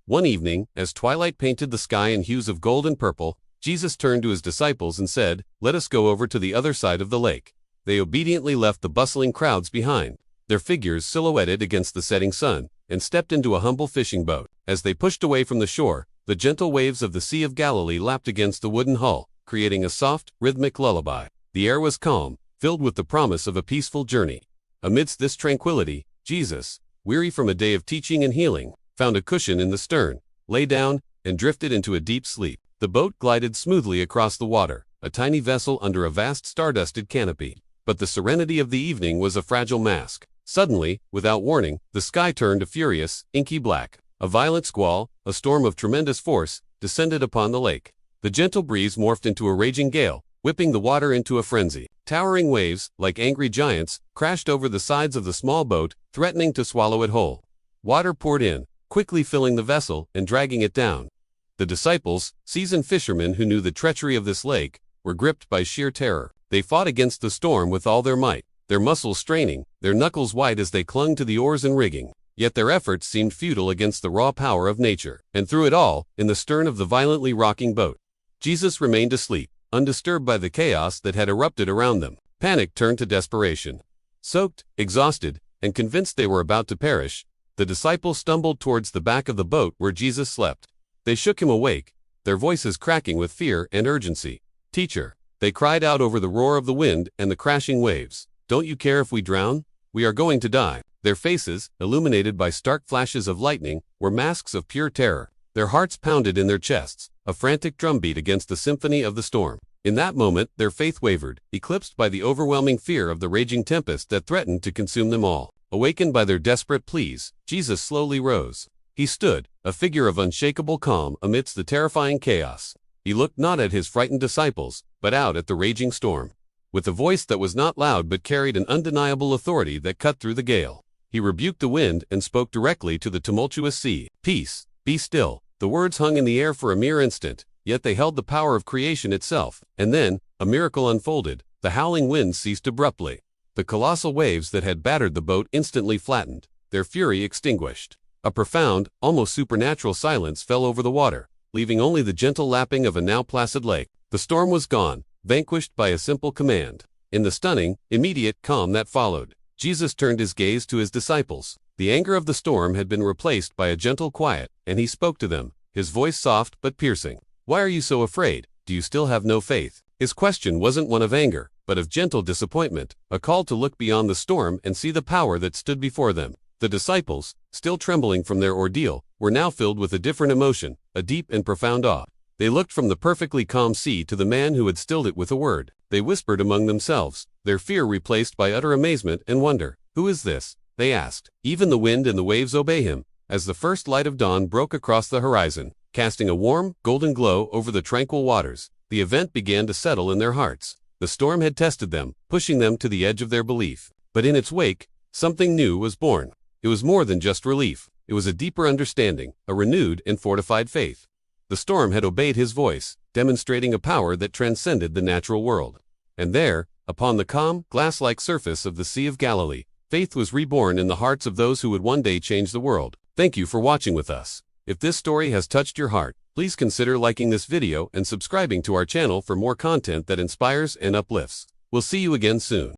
One evening, as twilight painted the sky in hues of gold and purple, Jesus turned to his disciples and said, "Let us go over to the other side of the lake." They obediently left the bustling crowds behind, their figures silhouetted against the setting sun, and stepped into a humble fishing boat. As they pushed away from the shore, the gentle waves of the Sea of Galilee lapped against the wooden hull, creating a soft, rhythmic lullaby. The air was calm, filled with the promise of a peaceful journey. Amidst this tranquility, Jesus, weary from a day of teaching and healing, found a cushion in the stern, lay down, and drifted into a deep sleep. The boat glided smoothly across the water, a tiny vessel under a vast star-dusted canopy. But the serenity of the evening was a fragile mask. Suddenly, without warning, the sky turned a furious, inky black. A violent squall, a storm of tremendous force, descended upon the lake. The gentle breeze morphed into a raging gale, whipping the water into a frenzy. Towering waves, like angry giants, crashed over the sides of the small boat, threatening to swallow it whole. Water poured in, quickly filling the vessel and dragging it down. The disciples, seasoned fishermen who knew the treachery of this lake, were gripped by sheer terror. They fought against the storm with all their might, their muscles straining, their knuckles white as they clung to the oars and rigging. Yet their efforts seemed futile against the raw power of nature. And through it all, in the stern of the violently rocking boat, Jesus remained asleep, undisturbed by the chaos that had erupted around them. Panic turned to desperation. Soaked, exhausted, and convinced they were about to perish, the disciples stumbled towards the back of the boat where Jesus slept. They shook him awake, their voices cracking with fear and urgency. "Teacher," they cried out over the roar of the wind and the crashing waves, "don't you care if we drown? We are going to die." Their faces, illuminated by stark flashes of lightning, were masks of pure terror. Their hearts pounded in their chests, a frantic drumbeat against the symphony of the storm. In that moment, their faith wavered, eclipsed by the overwhelming fear of the raging tempest that threatened to consume them all. Awakened by their desperate pleas, Jesus slowly rose. He stood, a figure of unshakable calm amidst the terrifying chaos. He looked not at his frightened disciples, but out at the raging storm. With a voice that was not loud but carried an undeniable authority that cut through the gale, he rebuked the wind and spoke directly to the tumultuous sea. "Peace, be still." The words hung in the air for a mere instant, yet they held the power of creation itself. And then, a miracle unfolded. The howling wind ceased abruptly. The colossal waves that had battered the boat instantly flattened, their fury extinguished. A profound, almost supernatural silence fell over the water, leaving only the gentle lapping of a now placid lake. The storm was gone, vanquished by a simple command. In the stunning, immediate calm that followed, Jesus turned his gaze to his disciples. The anger of the storm had been replaced by a gentle quiet, and he spoke to them, his voice soft but piercing. "Why are you so afraid? Do you still have no faith?" His question wasn't one of anger, but of gentle disappointment, a call to look beyond the storm and see the power that stood before them. The disciples, still trembling from their ordeal, were now filled with a different emotion, a deep and profound awe. They looked from the perfectly calm sea to the man who had stilled it with a word. They whispered among themselves, their fear replaced by utter amazement and wonder. "Who is this?" they asked. "Even the wind and the waves obey him." As the first light of dawn broke across the horizon, casting a warm, golden glow over the tranquil waters, the event began to settle in their hearts. The storm had tested them, pushing them to the edge of their belief. But in its wake, something new was born. It was more than just relief. It was a deeper understanding, a renewed and fortified faith. The storm had obeyed his voice, demonstrating a power that transcended the natural world. And there, upon the calm, glass-like surface of the Sea of Galilee, faith was reborn in the hearts of those who would one day change the world. Thank you for watching with us. If this story has touched your heart, please consider liking this video and subscribing to our channel for more content that inspires and uplifts. We'll see you again soon.